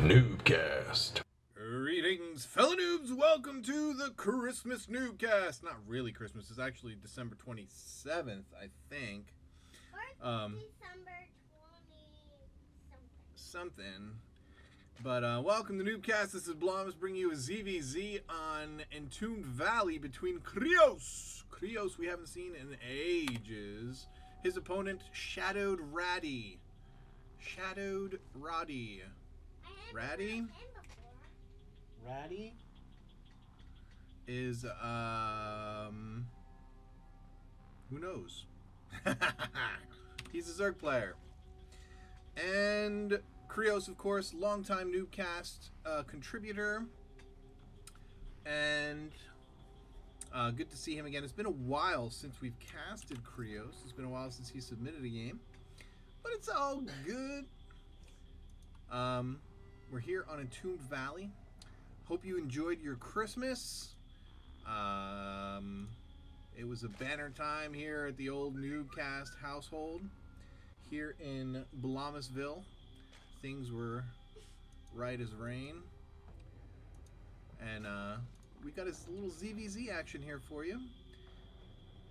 NuubCast. Greetings, fellow noobs. Welcome to the Christmas NuubCast. Not really Christmas. It's actually December 27th, I think. Or December 20 something. But welcome to NuubCast. This is Diamondz bringing you a ZvZ on Entombed Valley between Krios. Krios we haven't seen in ages. His opponent, Shadowed Ratty. Shadowed Roddy. Ratty? Ratty is, who knows? He's a Zerg player. And Krios, of course, longtime NuubCast contributor. And good to see him again. It's been a while since we've casted Krios. It's been a while since he submitted a game. But it's all good. We're here on Entombed Valley. Hope you enjoyed your Christmas. It was a banner time here at the old NuubCast household here in Blomisville. Things were right as rain. And we got his little ZvZ action here for you.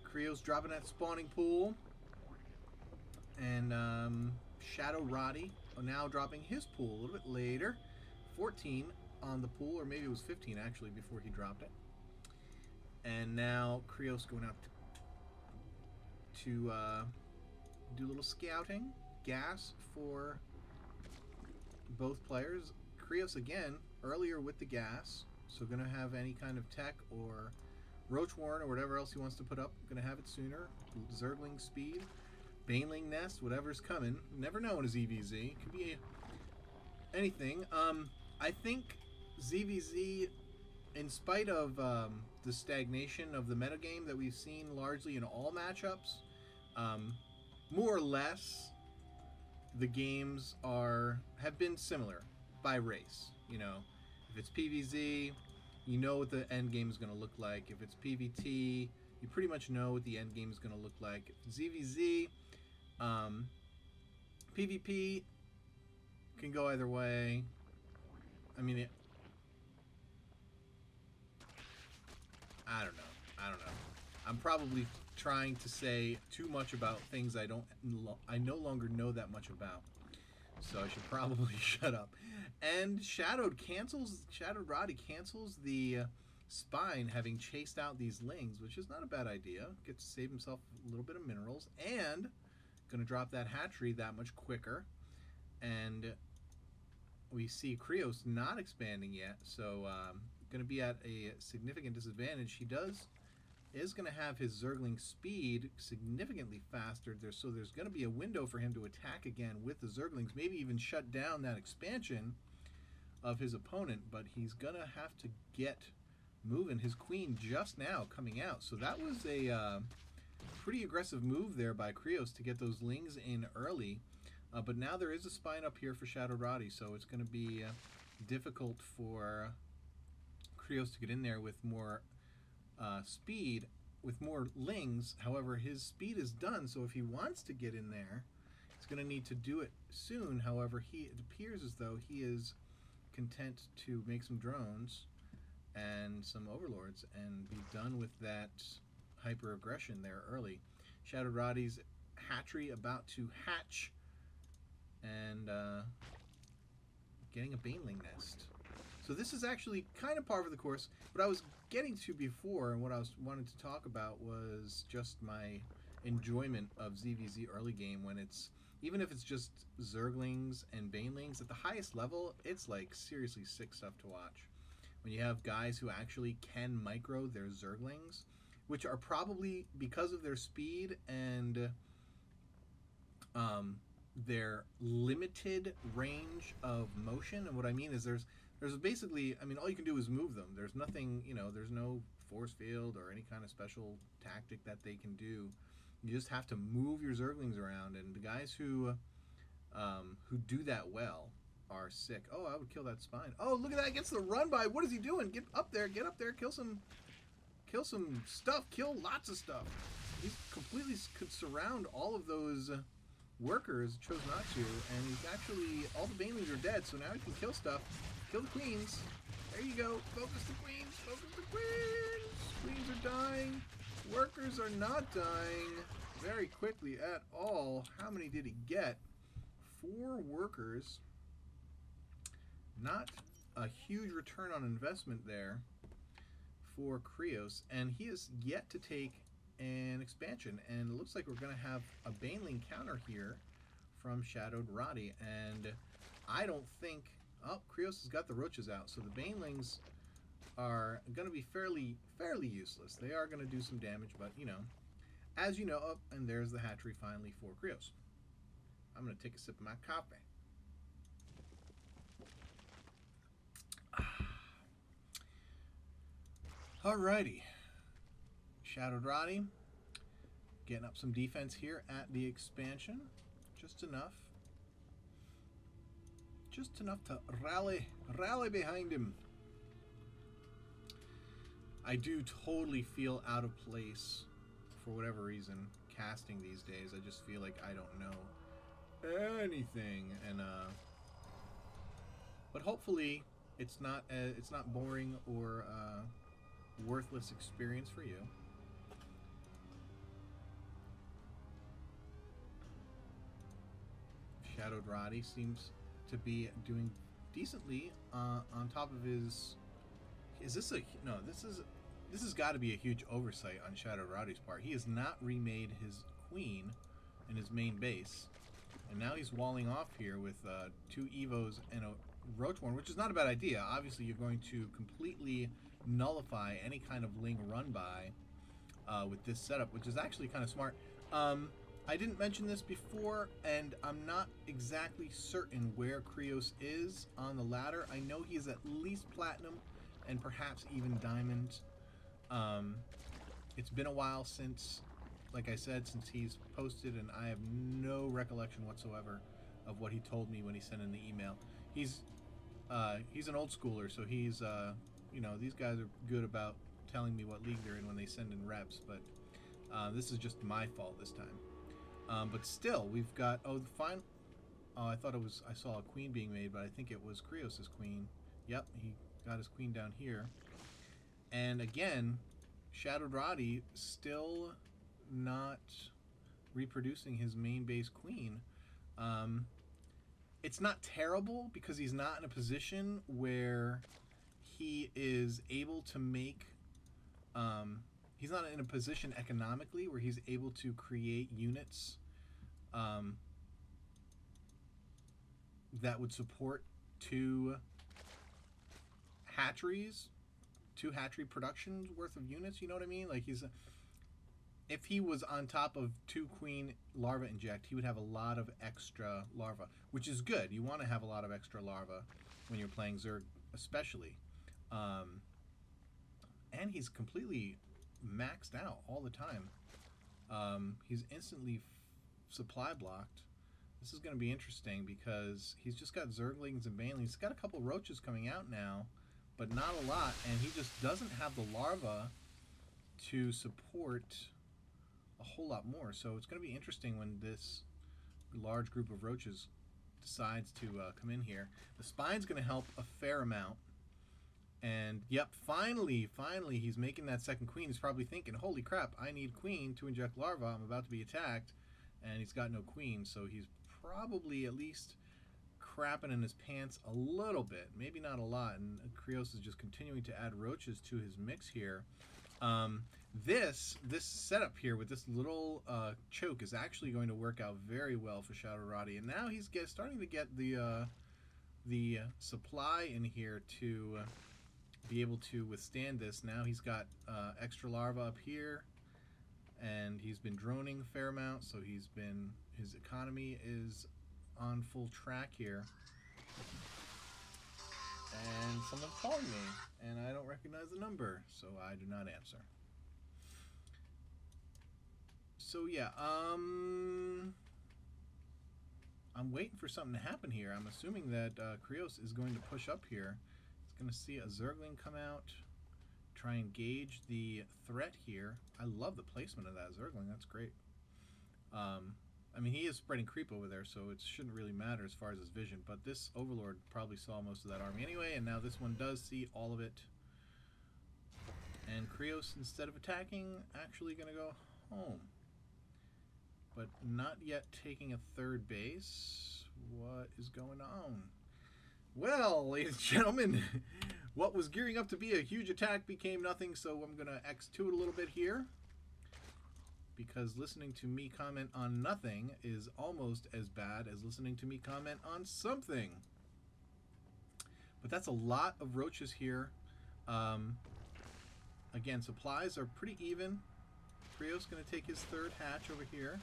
Krios dropping that spawning pool. And Shadow Roddy now dropping his pool a little bit later. 14 on the pool, or maybe it was 15 actually before he dropped it. And now Krios going out to do a little scouting. Gas for both players. Krios again earlier with the gas, so gonna have any kind of tech or roach warren or whatever else he wants to put up. Gonna have it sooner. Zergling speed, Baneling nest, whatever's coming. Never know in a ZvZ. Could be anything. I think ZvZ, in spite of the stagnation of the metagame that we've seen largely in all matchups, more or less the games have been similar by race. You know, if it's PvZ, you know what the end game is going to look like. If it's PvT, you pretty much know what the end game is going to look like. If ZvZ, PvP can go either way. I mean, I don't know. I'm probably trying to say too much about things I no longer know that much about. So I should probably shut up. And Shadowed Roddy cancels the spine, having chased out these lings, which is not a bad idea. Gets to save himself a little bit of minerals, and gonna drop that hatchery that much quicker. And we see Krios not expanding yet, so going to be at a significant disadvantage. He is going to have his Zergling speed significantly faster, so there's going to be a window for him to attack again with the Zerglings, maybe even shut down that expansion of his opponent, but he's going to have to get moving. His queen just now coming out, so that was a pretty aggressive move there by Krios to get those lings in early. But now there is a spine up here for Shadow Roddy, so it's going to be difficult for Krios to get in there with more speed, with more lings. However, his speed is done, so if he wants to get in there, he's going to need to do it soon. However, it appears as though he is content to make some drones and some overlords and be done with that hyper aggression there early. Shadow Roddy's hatchery about to hatch, and getting a Baneling nest. So this is actually kind of par for the course. What I was getting to before, and what I wanted to talk about, was just my enjoyment of ZvZ early game, when it's, even if it's just Zerglings and Banelings, at the highest level, it's like seriously sick stuff to watch. When you have guys who actually can micro their Zerglings, which are probably, because of their speed and their limited range of motion. And what I mean is there's basically, I mean, all you can do is move them. There's nothing, you know, there's no force field or any kind of special tactic that they can do. You just have to move your Zerglings around, and the guys who do that well are sick. Oh, I would kill that spine. Oh, look at that, gets the run by. What is he doing? Get up there, kill some stuff, kill lots of stuff. He completely could surround all of those workers chose not to, and he's actually, all the banelings are dead, so now he can kill stuff. Kill the queens. There you go. Focus the queens. Focus the queens. Queens are dying. Workers are not dying very quickly at all. How many did he get? 4 workers. Not a huge return on investment there for Krios, and he is yet to take an expansion, and it looks like we're going to have a baneling counter here from Shadowed Roddy, and I don't think... Oh, Krios has got the roaches out, so the banelings are going to be fairly useless. They are going to do some damage, but, you know, as you know... Oh, and there's the hatchery finally for Krios. I'm going to take a sip of my coffee. Alrighty. Shadowed Roddy getting up some defense here at the expansion. Just enough. Just enough to rally behind him. I do totally feel out of place for whatever reason casting these days. I just feel like I don't know anything, and but hopefully it's not boring or worthless experience for you. Shadowed Roddy seems to be doing decently on top of his... Is this a... No, this has got to be a huge oversight on Shadowed Roddy's part. He has not remade his queen in his main base, and now he's walling off here with 2 Evos and a Roachborn, which is not a bad idea. Obviously, you're going to completely nullify any kind of Ling run by with this setup, which is actually kind of smart. I didn't mention this before, and I'm not exactly certain where Krios is on the ladder. I know he is at least Platinum and perhaps even Diamond. It's been a while since, like I said, since he's posted, and I have no recollection whatsoever of what he told me when he sent in the email. He's an old schooler, so he's you know, these guys are good about telling me what league they're in when they send in reps, but this is just my fault this time. But still, we've got... Oh, the final... Oh, I thought it was... I saw a queen being made, but I think it was Krios' queen. Yep, he got his queen down here. And again, Shadowed Roddy still not reproducing his main base queen. It's not terrible because he's not in a position where he is able to make... he's not in a position economically where he's able to create units that would support 2 hatcheries, 2 hatchery productions worth of units. You know what I mean? Like, if he was on top of 2 queen larva inject, he would have a lot of extra larva, which is good. You want to have a lot of extra larva when you're playing Zerg, especially. And he's completely maxed out all the time. He's instantly supply blocked. This is going to be interesting because he's just got Zerglings and Banelings. He's got a couple roaches coming out now, but not a lot, and he just doesn't have the larva to support a whole lot more. So it's going to be interesting when this large group of roaches decides to come in here. The spine's going to help a fair amount. And yep, finally he's making that second queen. He's probably thinking, holy crap, I need queen to inject larva. I'm about to be attacked. And he's got no queen, so he's probably at least crapping in his pants a little bit. Maybe not a lot. And Krios is just continuing to add roaches to his mix here. This setup here with this little choke is actually going to work out very well for Shadowed Roddy. And now he's starting to get the supply in here to be able to withstand this. Now he's got extra larva up here, and he's been droning a fair amount, so his economy is on full track here. And someone's calling me, and I don't recognize the number, so I do not answer. So yeah, I'm waiting for something to happen here. I'm assuming that Krios is going to push up here. He's going to see a Zergling come out, try and gauge the threat here. I love the placement of that Zergling. That's great. I mean, he is spreading creep over there, so it shouldn't really matter as far as his vision. But this Overlord probably saw most of that army anyway, and now this one does see all of it. And Krios, instead of attacking, actually going to go home. But not yet taking a third base. What is going on? Well, ladies and gentlemen, what was gearing up to be a huge attack became nothing, so I'm going to X2 it a little bit here. Because listening to me comment on nothing is almost as bad as listening to me comment on something. But that's a lot of roaches here. Again, supplies are pretty even. Krios going to take his third hatch over here.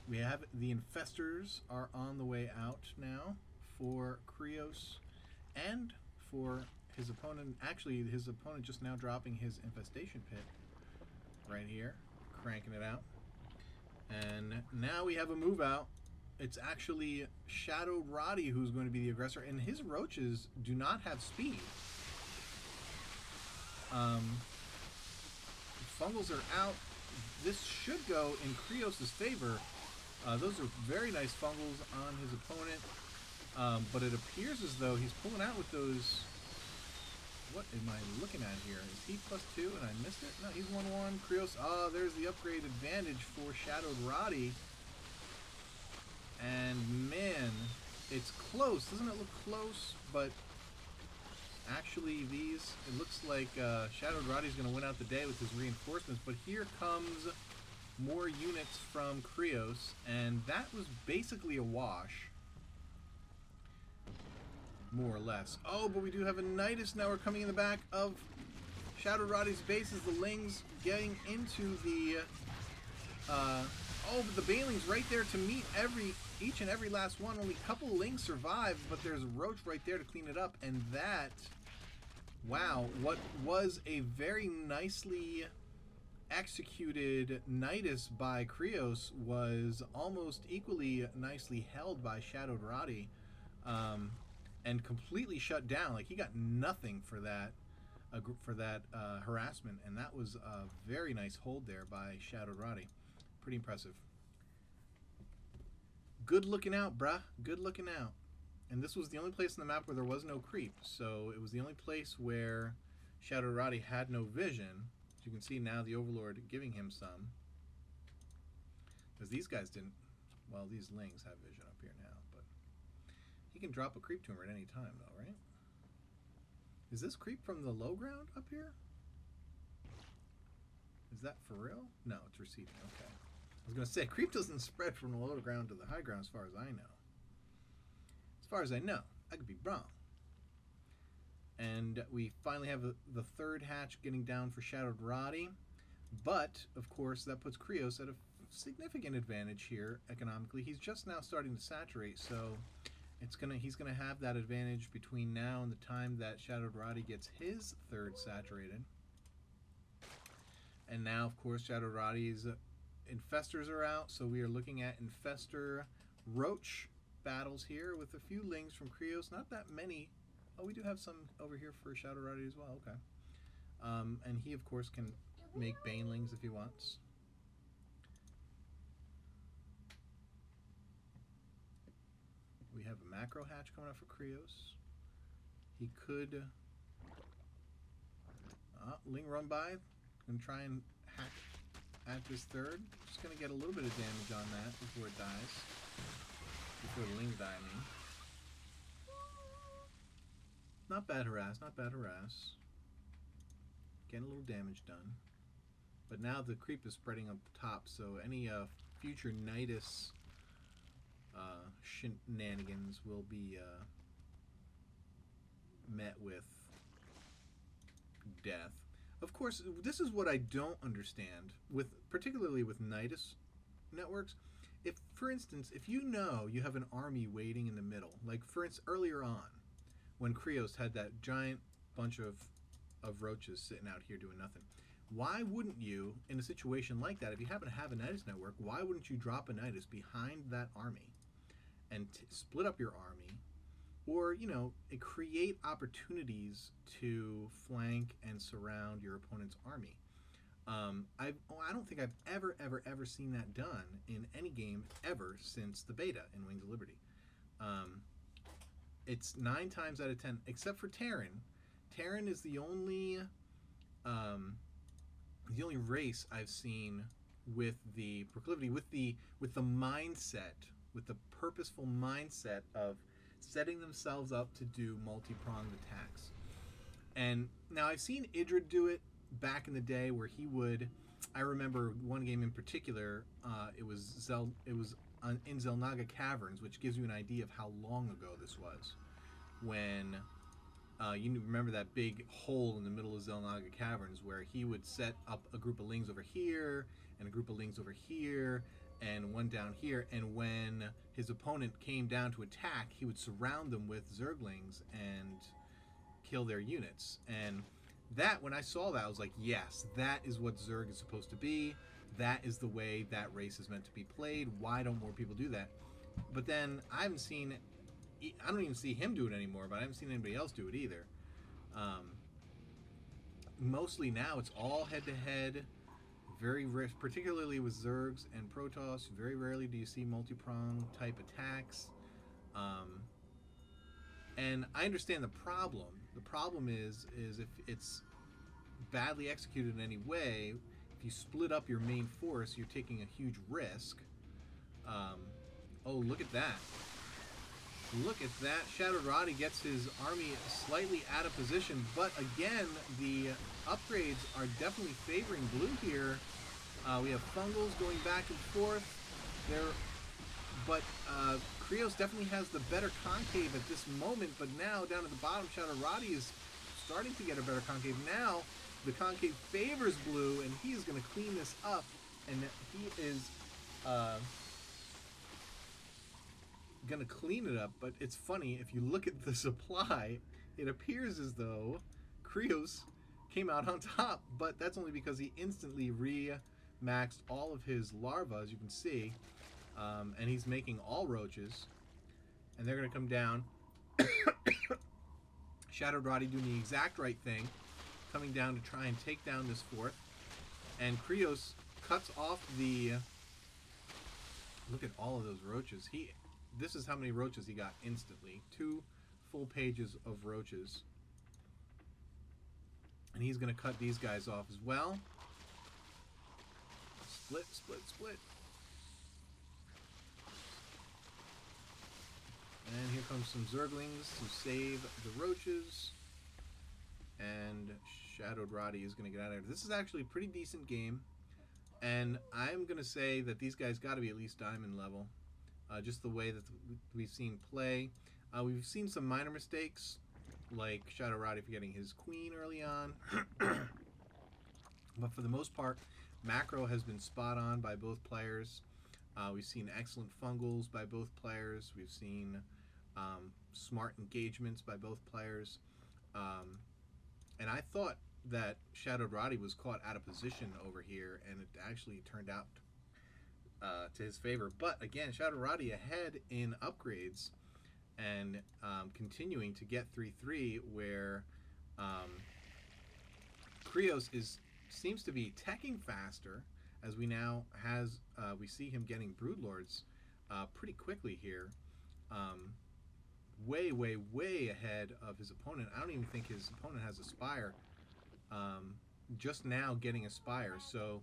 We have the infestors are on the way out now for Krios and for his opponent. Actually, his opponent just now dropping his infestation pit right here, cranking it out. And now we have a move out. It's actually Shadowed Roddy who's going to be the aggressor, and his roaches do not have speed. Fungals are out. This should go in Krios' favor. Those are very nice fungals on his opponent, but it appears as though he's pulling out with those. What am I looking at here? Is he +2 and I missed it? No, he's 1-1. Krios, there's the upgrade advantage for Shadowed Roddy. And man, it's close. Doesn't it look close? But actually, it looks like Shadowed Roddy's going to win out the day with his reinforcements. But here comes more units from Krios, and that was basically a wash. More or less. Oh, but we do have a Nidus now. We're coming in the back of Shadowed Roddy's base as the Lings getting into the... but the Baneling's right there to meet each and every last one. Only a couple Lings survived, but there's a Roach right there to clean it up. And that... Wow, what was a very nicely executed Nidus by Krios was almost equally nicely held by Shadowed Roddy. And completely shut down. Like, he got nothing for that harassment, and that was a very nice hold there by Shadowed Roddy. Pretty impressive. Good looking out, bruh. Good looking out. And this was the only place on the map where there was no creep, so it was the only place where Shadowed Roddy had no vision. As you can see now, the Overlord giving him some. Because these guys didn't... Well, these Lings have vision up here now, but... He can drop a creep tumor at any time, though, right? Is this creep from the low ground up here? Is that for real? No, it's receiving. Okay. I was going to say, creep doesn't spread from the low ground to the high ground as far as I know. As far as I know. I could be wrong. And we finally have the third hatch getting down for Shadowed Roddy. But, of course, that puts Krios at a significant advantage here economically. He's just now starting to saturate, so... he's gonna have that advantage between now and the time that Shadowed Roddy gets his third saturated. And now, of course, Shadowed Roddy's infestors are out, so we are looking at infestor roach battles here with a few Lings from Krios. Not that many. Oh, we do have some over here for Shadowed Roddy as well. Okay. And he, of course, can make Banelings if he wants. We have a macro hatch coming up for Krios. He could Ling run by. Gonna try and hack at this third. Just gonna get a little bit of damage on that before it dies. Before the Lings die, I mean. Not bad harass, not bad harass. Getting a little damage done. But now the creep is spreading up top, so any future Nidus shenanigans will be met with death. Of course, this is what I don't understand, particularly with Nidus networks. If, for instance, if you know you have an army waiting in the middle, like for instance earlier on, when Krios had that giant bunch of roaches sitting out here doing nothing, why wouldn't you, in a situation like that, if you happen to have a Nidus network, why wouldn't you drop a Nidus behind that army and split up your army, or, you know, create opportunities to flank and surround your opponent's army? I don't think I've ever seen that done in any game ever since the beta in Wings of Liberty. It's 9 times out of 10, except for Terran. Terran is the only race I've seen with the proclivity, with the mindset, with the purposeful mindset of setting themselves up to do multi-pronged attacks. And now I've seen Idrid do it back in the day, where he would. I remember one game in particular. It was in Zelnaga Caverns, which gives you an idea of how long ago this was. When you remember that big hole in the middle of Zelnaga Caverns, where he would set up a group of lings over here and a group of lings over here and one down here, and when his opponent came down to attack, he would surround them with Zerglings and kill their units. And that, when I saw that, I was like, yes, that is what Zerg is supposed to be. That is the way that race is meant to be played. Why don't more people do that? But then I don't even see him do it anymore, but I haven't seen anybody else do it either. Mostly now it's all head-to-head, particularly with Zergs and Protoss. Very rarely do you see multi-prong type attacks. And I understand the problem. The problem is if it's badly executed in any way, if you split up your main force, you're taking a huge risk. Oh, look at that. Look at that. Shadowed Roddy gets his army slightly out of position, but again, the upgrades are definitely favoring blue here. We have Fungals going back and forth there, but Krios definitely has the better concave at this moment, but now down at the bottom, Shadowed Roddy is starting to get a better concave. Now the concave favors blue, and he is going to clean this up, and he is going to clean it up. But it's funny, if you look at the supply, it appears as though Krios came out on top, but that's only because he instantly re-maxed all of his larvae, as you can see, and he's making all roaches, and they're going to come down. Shadowed Roddy doing the exact right thing, coming down to try and take down this fort, and Krios cuts off the... Look at all of those roaches. This is how many roaches he got instantly. 2 full pages of roaches. And he's going to cut these guys off as well. Split, split, split. And here comes some Zerglings to save the roaches. And Shadowed Roddy is going to get out of there. This is actually a pretty decent game. And I'm going to say that these guys got to be at least diamond level. Just the way that we've seen play. We've seen some minor mistakes, like Shadowed Roddy forgetting his queen early on. But for the most part, macro has been spot on by both players. We've seen excellent fungals by both players. We've seen smart engagements by both players. And I thought that Shadowed Roddy was caught out of position over here, and it actually turned out to his favor. But again, Shadowed Roddy ahead in upgrades and continuing to get 3-3, where Krios seems to be teching faster, as we now we see him getting Broodlords pretty quickly here. Way, way, way ahead of his opponent. I don't even think his opponent has a Spire. Just now getting a Spire. So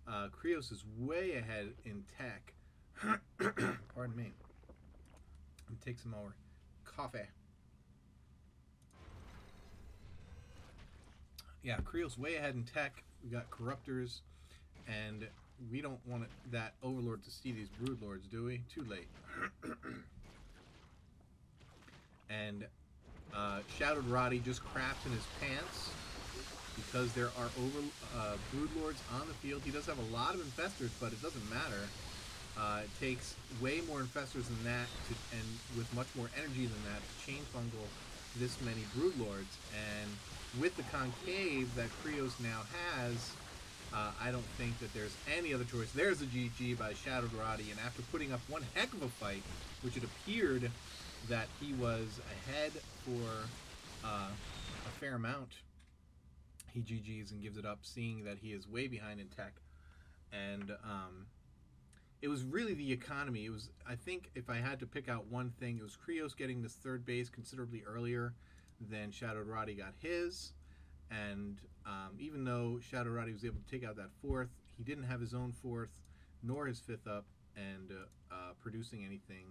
Krios is way ahead in tech. Pardon me. Let me take some more coffee. Yeah, Krios way ahead in tech. We got Corruptors, and we don't want that Overlord to see these Broodlords, do we? Too late. And Shadowed Roddy just craps in his pants because there are Broodlords on the field. He does have a lot of Infestors, but it doesn't matter. It takes way more Infestors than that, and with much more energy than that, to chain fungal this many Broodlords. And with the concave that Krios now has, I don't think that there's any other choice. There's a GG by Shadowed Roddy, and after putting up one heck of a fight, which it appeared that he was ahead for a fair amount, he GGs and gives it up, seeing that he is way behind in tech. And it was really the economy. It was, I think, if I had to pick out one thing, it was Krios getting this third base considerably earlier than Shadow Roddy got his. And even though Shadow Roddy was able to take out that fourth, he didn't have his own fourth nor his fifth up and producing anything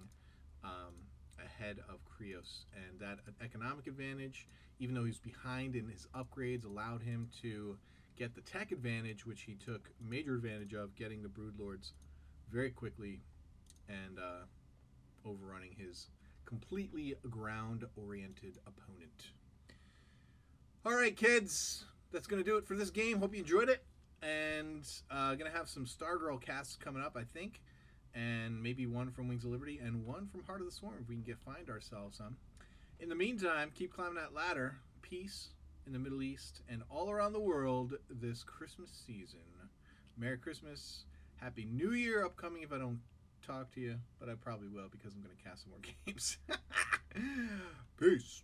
ahead of Krios. And that economic advantage, even though he was behind in his upgrades, allowed him to get the tech advantage, which he took major advantage of, getting the Broodlords very quickly and overrunning his completely ground-oriented opponent. All right, kids, that's going to do it for this game. Hope you enjoyed it. And going to have some Stargirl casts coming up, I think. And maybe one from Wings of Liberty and one from Heart of the Swarm if we can find ourselves some. In the meantime, keep climbing that ladder. Peace in the Middle East and all around the world this Christmas season. Merry Christmas. Happy New Year upcoming if I don't talk to you. But I probably will because I'm going to cast some more games. Peace.